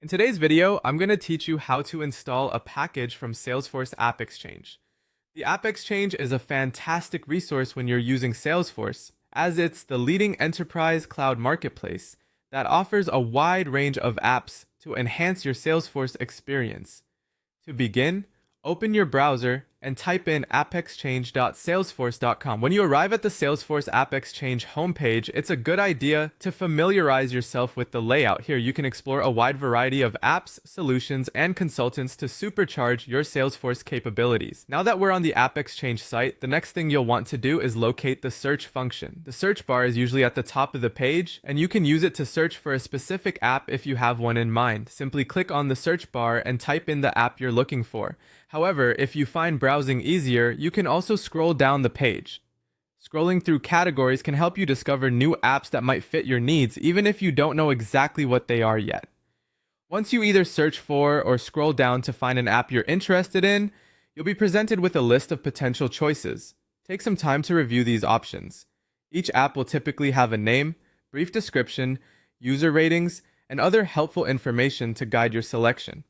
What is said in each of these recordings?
In today's video, I'm going to teach you how to install a package from Salesforce AppExchange. The AppExchange is a fantastic resource when you're using Salesforce, as it's the leading enterprise cloud marketplace that offers a wide range of apps to enhance your Salesforce experience. To begin, open your browser and type in appexchange.salesforce.com. When you arrive at the Salesforce AppExchange homepage, it's a good idea to familiarize yourself with the layout. Here, you can explore a wide variety of apps, solutions, and consultants to supercharge your Salesforce capabilities. Now that we're on the AppExchange site, the next thing you'll want to do is locate the search function. The search bar is usually at the top of the page, and you can use it to search for a specific app if you have one in mind. Simply click on the search bar and type in the app you're looking for. However, if you find browsing easier, you can also scroll down the page. Scrolling through categories can help you discover new apps that might fit your needs, even if you don't know exactly what they are yet. Once you either search for or scroll down to find an app you're interested in, you'll be presented with a list of potential choices. Take some time to review these options. Each app will typically have a name, brief description, user ratings, and other helpful information to guide your selection.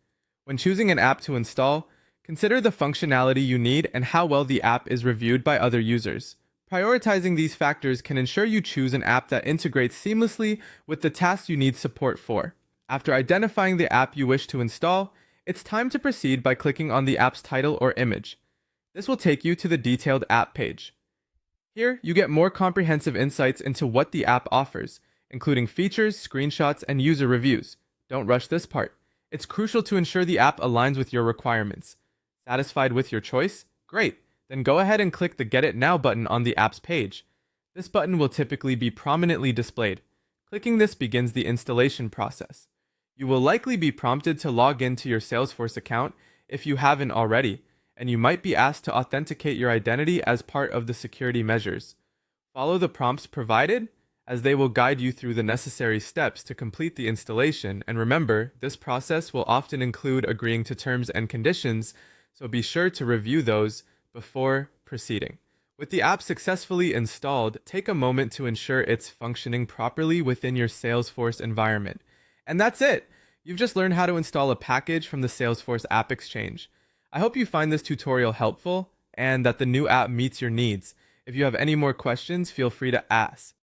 When choosing an app to install, consider the functionality you need and how well the app is reviewed by other users. Prioritizing these factors can ensure you choose an app that integrates seamlessly with the tasks you need support for. After identifying the app you wish to install, it's time to proceed by clicking on the app's title or image. This will take you to the detailed app page. Here, you get more comprehensive insights into what the app offers, including features, screenshots, and user reviews. Don't rush this part. It's crucial to ensure the app aligns with your requirements. Satisfied with your choice? Great! Then go ahead and click the Get It Now button on the app's page. This button will typically be prominently displayed. Clicking this begins the installation process. You will likely be prompted to log into your Salesforce account if you haven't already, and you might be asked to authenticate your identity as part of the security measures. Follow the prompts provided, as they will guide you through the necessary steps to complete the installation, and remember, this process will often include agreeing to terms and conditions, so be sure to review those before proceeding. With the app successfully installed, take a moment to ensure it's functioning properly within your Salesforce environment. And that's it! You've just learned how to install a package from the Salesforce AppExchange. I hope you find this tutorial helpful and that the new app meets your needs. If you have any more questions, feel free to ask.